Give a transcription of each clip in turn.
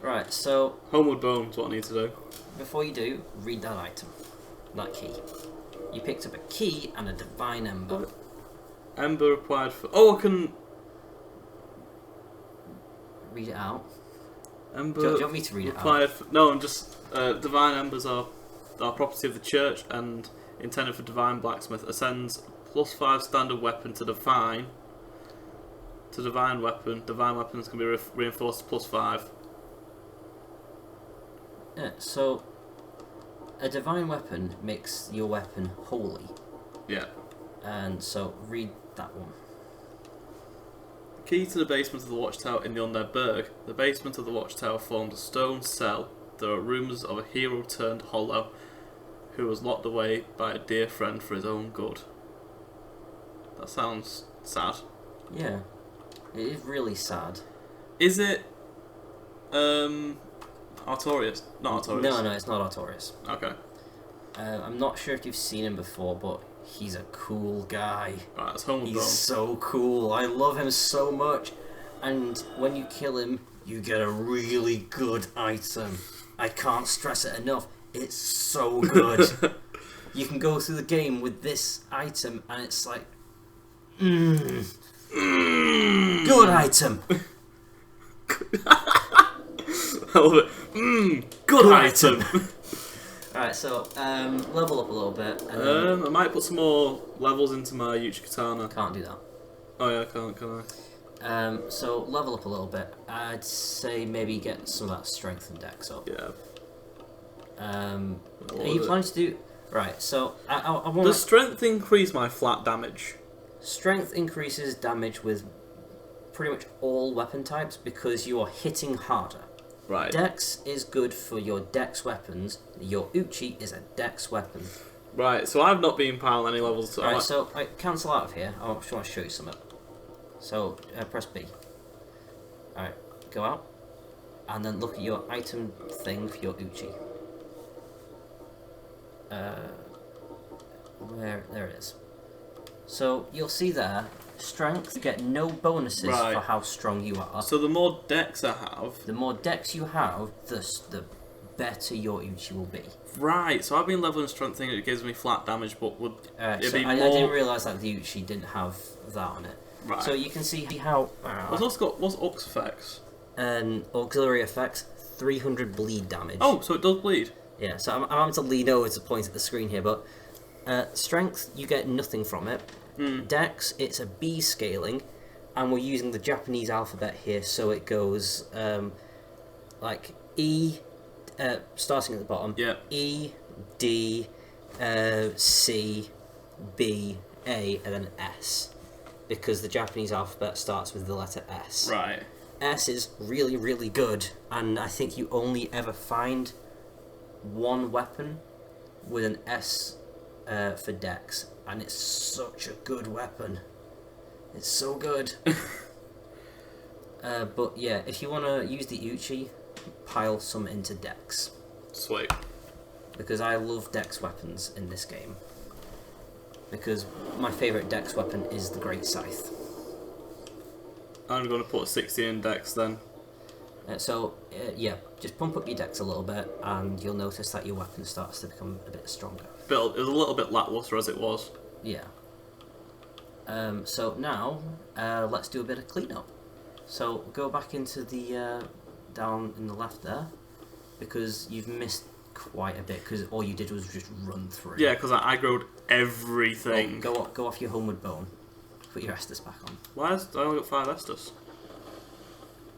Right, so Homeward Bone is what I need to do. before you do, read that item. That key. You picked up a key and a divine ember. Ember required for... Oh, I can... Read it out. Ember... Do you want me to read it required out? for... No, I'm just... divine embers are property of the church and intended for divine blacksmith. Ascends +5 standard weapon to divine. To divine weapon. Divine weapons can be reinforced to +5. Yeah, so a divine weapon makes your weapon holy. Yeah. And so read that one. Key to the basement of the watchtower in the undead burg. The basement of the watchtower formed a stone cell. There are rumours of a hero turned hollow who was locked away by a dear friend for his own good. That sounds sad. Yeah. It is really sad. Is it Artorias? Not Artorias. No, it's not Artorias. Okay. I'm not sure if you've seen him before, but he's a cool guy. Right, that's Homeward He's Bone. so cool. I love him so much. And when you kill him, you get a really good item. I can't stress it enough. It's so good. You can go through the game with this item, and it's like, good item. I love it. Good item. Alright, so level up a little bit. And then I might put some more levels into my Yuchi Katana. can't do that. Oh yeah, can I? So level up a little bit. I'd say maybe get some of that strength and dex up. Yeah. Are you planning to do... Right, so I want Does strength increase my flat damage? Strength increases damage with pretty much all weapon types because you are hitting harder. Right. Dex is good for your dex weapons. Your Uchi is a dex weapon. Right, so I've not been piling any levels. So Alright, so cancel out of here. I just want to show you something. So press B. Alright, go out. And then look at your item thing for your Uchi. There it is. So you'll see there, strength, you get no bonuses Right. for how strong you are. So the more dex I have... The more dex you have, the better your Uchi will be. Right, so I've been leveling strength thinking it gives me flat damage, but would it So be I more... didn't realise that the Uchi didn't have that on it. Right. So you can see how... What's Ux effects? Auxiliary effects, 300 bleed damage. Oh, so it does bleed. Yeah, so I'm having to lean over to point at the screen here, but strength, you get nothing from it. Dex, it's a B scaling, and we're using the Japanese alphabet here, so it goes like E, starting at the bottom, Yeah. E, D, C, B, A, and then S, because the Japanese alphabet starts with the letter S. Right. S is really, really good, and I think you only ever find one weapon with an S for Dex, and it's such a good weapon. It's so good. But yeah, if you want to use the Uchi, pile some into Dex, Sweet. because I love Dex weapons in this game. Because my favourite Dex weapon is the Great Scythe. I'm going to put 60 in dex then. Yeah, just pump up your Dex a little bit, and you'll notice that your weapon starts to become a bit stronger. But it was a little bit lackluster as it was. Yeah. So now, let's do a bit of cleanup. So go back into the down in the left there, because you've missed quite a bit, because all you did was just run through. Yeah, because I aggroed everything. Oh, go off your homeward bone. Put your Estus back on. Why has I only got 5 Estus?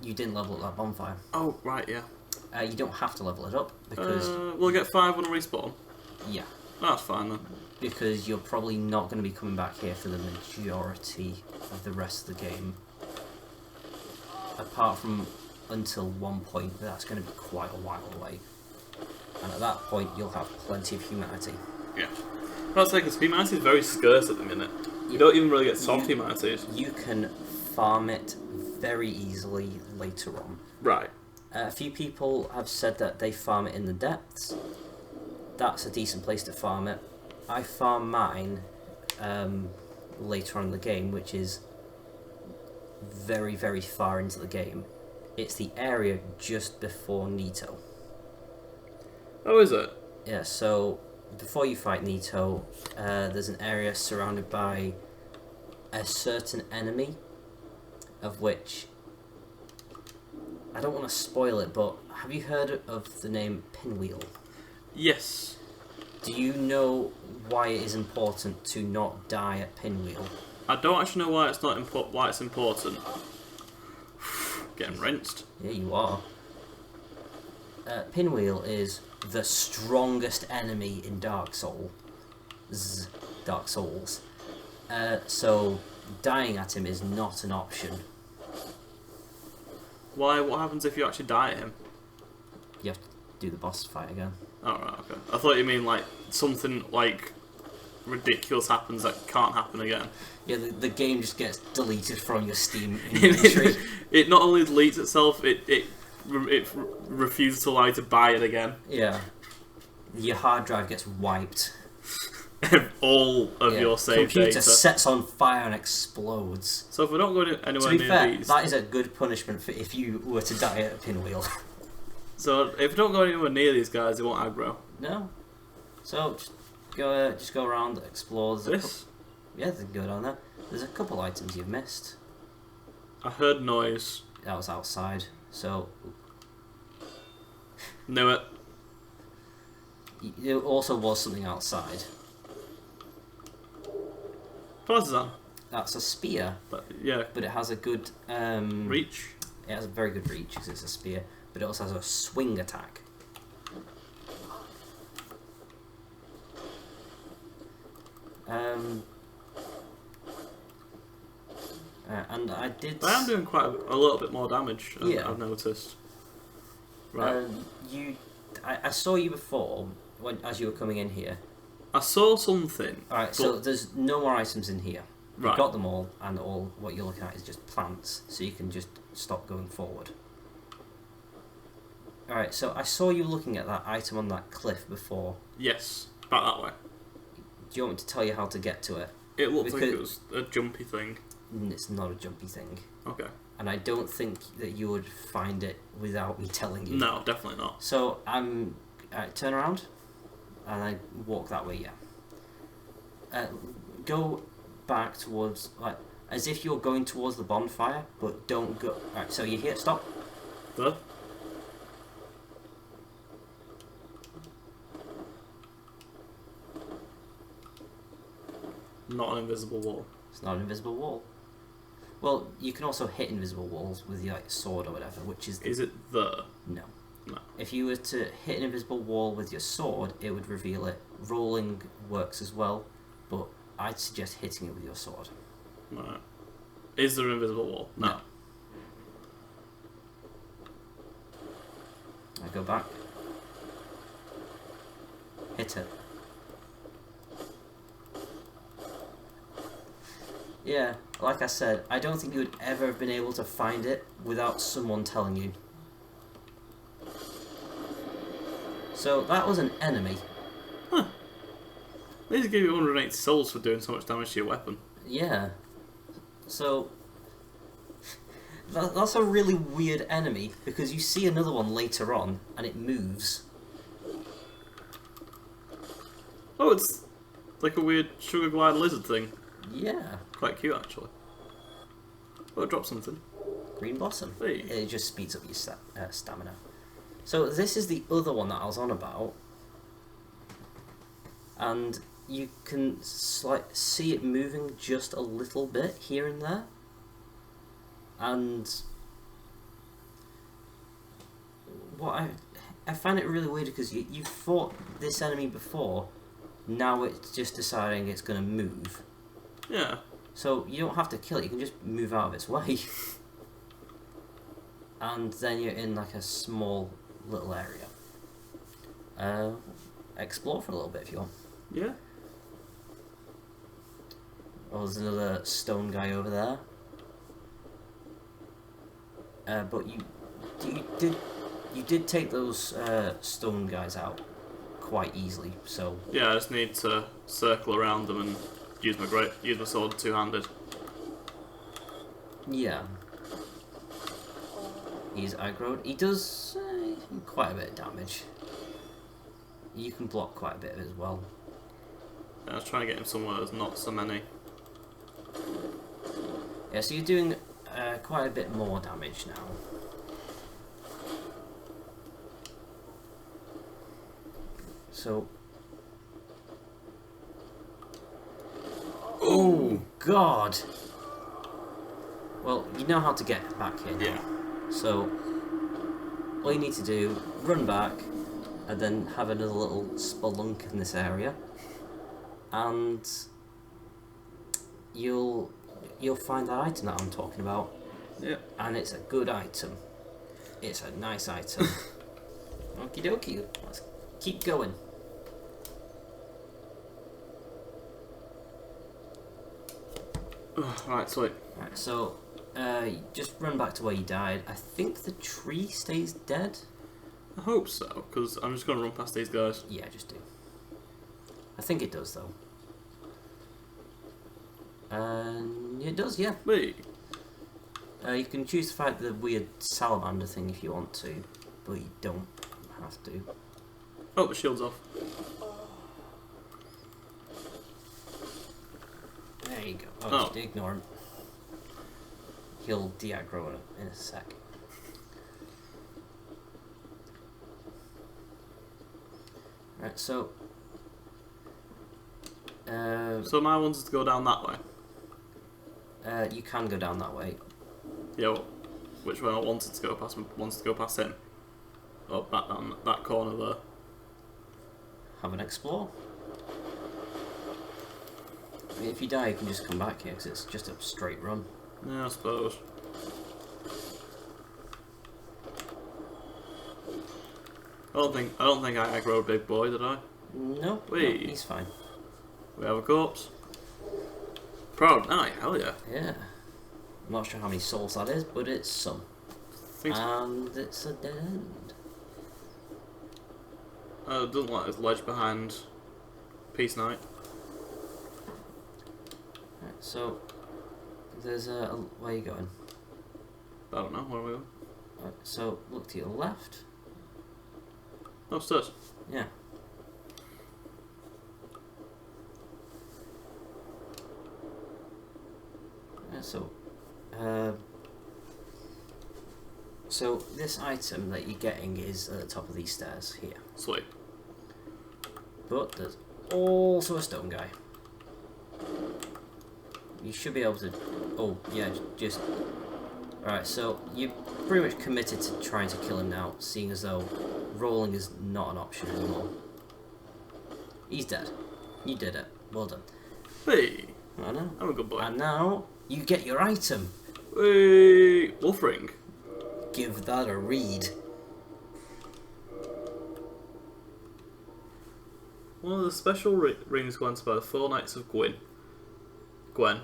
You didn't level up that bonfire. Oh, right, yeah. You don't have to level it up, because... we'll get 5 when I respawn. Yeah. Oh, that's fine then. Because you're probably not going to be coming back here for the majority of the rest of the game. Apart from until one point, but that's going to be quite a while away. And at that point, you'll have plenty of humanity. Yeah. That's like, because humanity is very scarce at the minute. You don't even really get soft humanities. You can farm it very easily later on. Right. A few people have said that they farm it in the depths. That's a decent place to farm it. I farm mine later on in the game, which is very, very far into the game. It's the area just before Nito. Oh, is it? Yeah, so before you fight Nito, there's an area surrounded by a certain enemy, of which I don't want to spoil it, but have you heard of the name Pinwheel? Yes. Do you know why it is important to not die at Pinwheel? I don't actually know why it's not why it's important. Getting rinsed. Yeah, you are. Pinwheel is the strongest enemy in Dark Souls. So dying at him is not an option. Why? What happens if you actually die at him? You have to do the boss fight again. Oh, right, okay. I thought you mean like something like ridiculous happens that can't happen again. Yeah, the game just gets deleted from your Steam inventory. It not only deletes itself, it refuses to allow you to buy it again. Yeah. Your hard drive gets wiped. All of your save computer data. sets on fire and explodes. So if we don't go anywhere To be near fair, these... that is a good punishment for if you were to die at a Pinwheel. So if we don't go anywhere near these guys, they won't aggro. No. So just go around, explore. This? Yeah, they can go down there. There's a couple items you've missed. I heard noise. That was outside. So Knew it. there also was something outside. Partisan. That's a spear, But yeah. but it has a good Reach. It has a very good reach because it's a spear, but it also has a swing attack. And I did. I am doing quite a little bit more damage. Yeah. I've noticed. Right. I saw you before as you were coming in here. I saw something. Alright, so there's no more items in here. Right. You've got them all, and all what you're looking at is just plants, so you can just stop going forward. Alright, so I saw you looking at that item on that cliff before. Yes. About that way. Do you want me to tell you how to get to it? It looked like it was a jumpy thing. It's not a jumpy thing. Okay. And I don't think that you would find it without me telling you. No, definitely not. So turn around, and I walk that way. Yeah. Go back towards as if you're going towards the bonfire, but don't go. Right. So you're here. Stop. There? Not an invisible wall. It's not an invisible wall. Well, you can also hit invisible walls with your sword or whatever, which is. Is it there? No. No. If you were to hit an invisible wall with your sword, it would reveal it. Rolling works as well, but I'd suggest hitting it with your sword. Right. Is there an invisible wall? No. I go back. Hit it. Yeah, like I said, I don't think you would ever have been able to find it without someone telling you. So that was an enemy. Huh. They just gave you 180 souls for doing so much damage to your weapon. Yeah. So that's a really weird enemy because you see another one later on and it moves. Oh, it's like a weird sugar glide lizard thing. Yeah. Quite cute, actually. Oh, it dropped something. Green blossom. Hey. It just speeds up your stamina. So this is the other one that I was on about. And you can see it moving just a little bit here and there. And what I find it really weird because you fought this enemy before. Now it's just deciding it's going to move. Yeah. So you don't have to kill it, you can just move out of its way. And then you're in like a small little area. Explore for a little bit if you want. Yeah. Oh, there's another stone guy over there. But you did take those stone guys out quite easily, so... Yeah, I just need to circle around them and use my sword two-handed. Yeah. He's aggroed. He does quite a bit of damage. You can block quite a bit as well. Yeah, I was trying to get him somewhere there's not so many. Yeah, so you're doing quite a bit more damage now. So... Oh, God! Well, you know how to get back here now. Yeah. So, all you need to do, run back, and then have another little spelunk in this area, and you'll find that item that I'm talking about. Yeah. And it's a good item. It's a nice item. Okie dokie, let's keep going. Right, sweet. Right, so just run back to where you died. I think the tree stays dead. I hope so, because I'm just going to run past these guys. Yeah, just do. I think it does though. It does, yeah. Wait. You can choose to fight the weird salamander thing if you want to, but you don't have to. Oh, the shield's off. There you go. Oh. Just ignore him. He'll de-aggro in a sec. Right, so... So my one's to go down that way. you can go down that way. Yeah, well, which way I wanted to go past him. Oh, back down that corner there. Have an explore. I mean, if you die, you can just come back here because it's just a straight run. Yeah, I suppose. I don't think I aggroed Big Boy, did I? No, Wait. no, he's fine. We have a corpse. Proud night, hell yeah. Yeah. I'm not sure how many souls that is, but it's some. And it's a dead end. It doesn't like his ledge behind Peace Knight. Right, so there's a where are you going? I don't know, where are we going? Right, so look to your left. Oh, stairs. Yeah. Yeah, so this item that you're getting is at the top of these stairs here. Sweet. But there's also a stone guy. You should be able to... Oh, yeah, just... Alright, so you're pretty much committed to trying to kill him now, seeing as though rolling is not an option anymore. He's dead. You did it. Well done. Hey, I know. I'm a good boy. And now, you get your item. Hey, wolf ring. Give that a read. One of the special rings granted by the 4 Knights of Gwyn. Gwyn.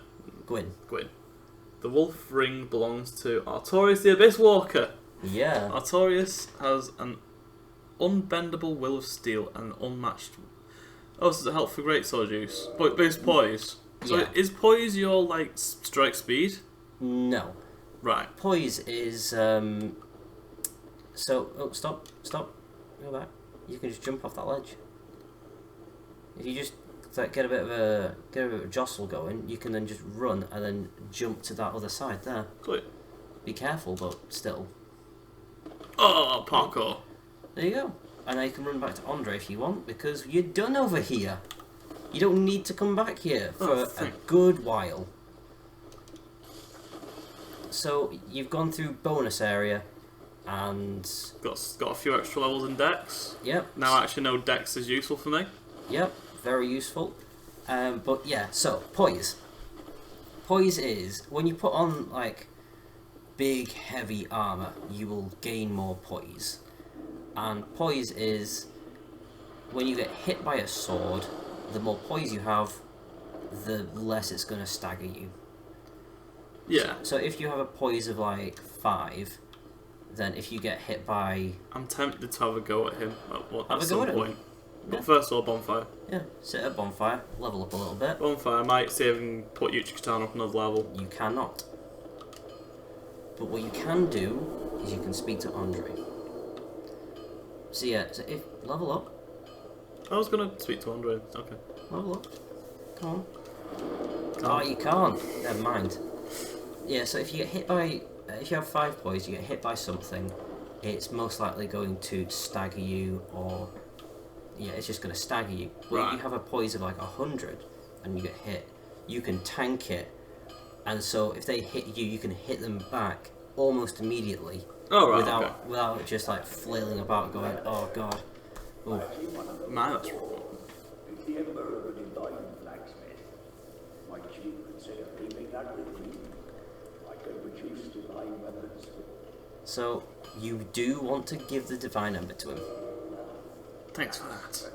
The wolf ring belongs to Artorius the Abyss Walker. Yeah. Artorius has an unbendable will of steel and unmatched... Oh, so does it help for great sword use? But it's poise. So Yeah. is poise your, like, strike speed? No. Right. Poise is, so... Oh, stop. Go back. You can just jump off that ledge. If you just like, get a bit of a jostle going, you can then just run and then jump to that other side there. Sweet. Be careful, but still. Oh, parkour. There you go. And now you can run back to Andre if you want, because you're done over here. You don't need to come back here for a good while. So you've gone through bonus area, and Got a few extra levels in Dex. yep. Now I actually know Dex is useful for me. Yep, very useful. But yeah, so poise. Poise is when you put on like big heavy armor, you will gain more poise. And poise is when you get hit by a sword, the more poise you have, the less it's going to stagger you. Yeah. So if you have a poise of like 5, then if you get hit by... I'm tempted to have a go at him at some point. But Yeah. first of all, bonfire. Yeah, sit at a bonfire, level up a little bit. Bonfire might see if I can put Yuchi Katana up another level. You cannot. But what you can do is you can speak to Andre. So yeah, so if level up. I was gonna speak to Andre. Okay. Level up. Come on. Oh, you can't. Never mind. Yeah, so if you get hit by, if you have 5 poise, you get hit by something, it's most likely going to stagger you, or yeah, it's just going to stagger you. But if you have a poise of like 100 and you get hit, you can tank it, and so if they hit you, you can hit them back almost immediately. Oh, right, without just like flailing about, going, oh god. Ooh. Man, that's... If the Emperor of a divine blacksmith, might you consider leaving that with me? I can produce divine weapons. So, you do want to give the divine ember to him. Thanks for that.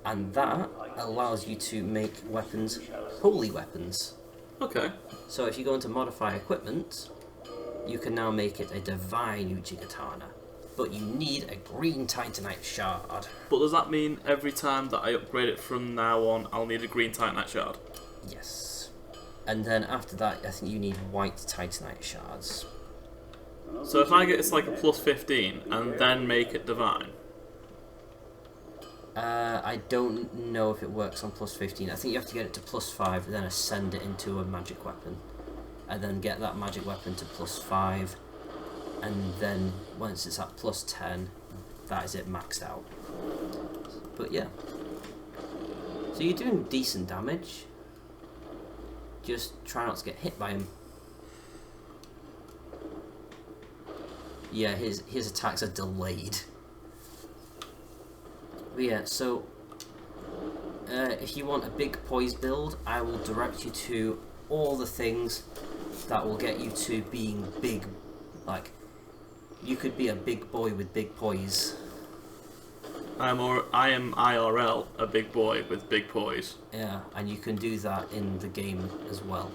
And that allows you to make weapons holy weapons. Okay. So if you go into modify equipment, you can now make it a divine Uchigatana. But you need a green Titanite shard. But does that mean every time that I upgrade it from now on, I'll need a green Titanite shard? Yes. And then after that, I think you need white Titanite shards. So if I get it's like a plus 15 and then make it divine? I don't know if it works on plus 15. I think you have to get it to plus 5, then ascend it into a magic weapon. And then get that magic weapon to plus 5. And then once it's at plus 10, that is it maxed out. But yeah. So you're doing decent damage. Just try not to get hit by him. Yeah, his attacks are delayed. But yeah, so if you want a big poise build, I will direct you to all the things that will get you to being big. Like, you could be a big boy with big poise. I am IRL, a big boy with big poise. Yeah, and you can do that in the game as well.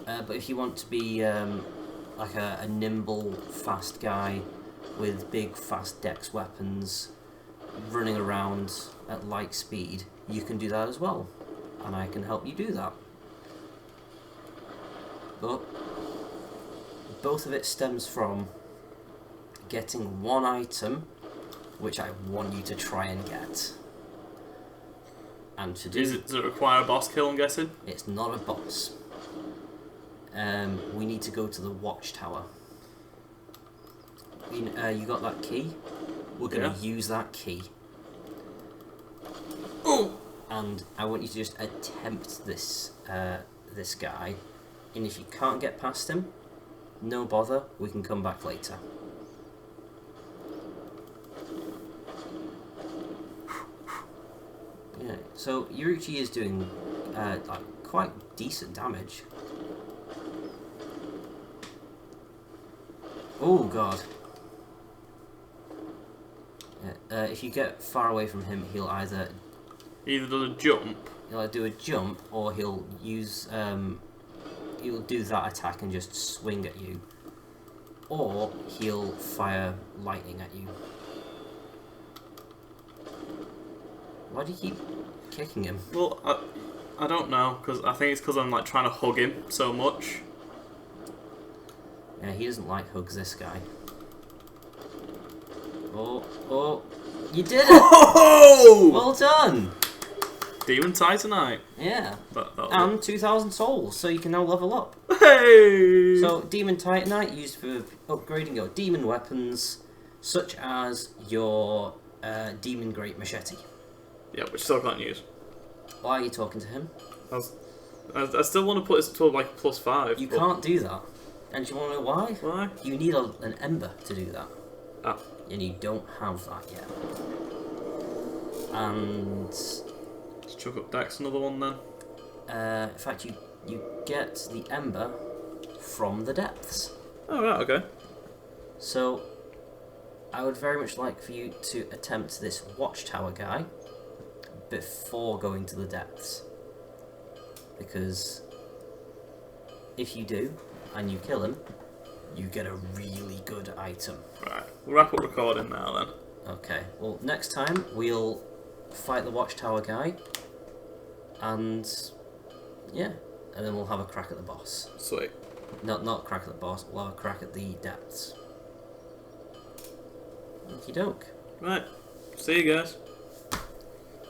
But if you want to be like a nimble, fast guy with big, fast dex weapons, running around at light speed, you can do that as well, and I can help you do that. But both of it stems from getting one item, which I want you to try and get. And to do, Does it require a boss kill, I'm guessing? it's not a boss. We need to go to the watchtower. You got that key? We're going to use that key. Oh! And I want you to just attempt this this guy. And if you can't get past him, no bother, we can come back later. Yeah, so Yuruchi is doing like quite decent damage. Oh god. Yeah, if you get far away from him, he'll either do a jump. He'll either do a jump, or he'll use he'll do that attack and just swing at you, or he'll fire lightning at you. Why do you keep kicking him? Well, I don't know, because I think it's because I'm like trying to hug him so much. Yeah, he doesn't like hugs, this guy. Oh, you did it! Oh! Well done! Demon Titanite. Yeah. That'll And 2,000 souls, so you can now level up. Hey! So, Demon Titanite used for upgrading your demon weapons, such as your Demon Great Machete. Yeah, which still can't use. Why are you talking to him? I still want to put this to like plus 5. You can't do that. And do you want to know why? Why? You need an ember to do that. Ah. And you don't have that yet. And Let's chuck up Dex another one then. in fact, you get the ember from the depths. Oh, right, okay. So, I would very much like for you to attempt this watchtower guy before going to the depths. Because if you do, and you kill him, you get a really good item. Right, we'll wrap up recording now then. Okay, well, next time we'll fight the watchtower guy, and yeah, and then we'll have a crack at the boss. Sweet. Not crack at the boss, we'll have a crack at the depths. Okie doke. Right. See you guys.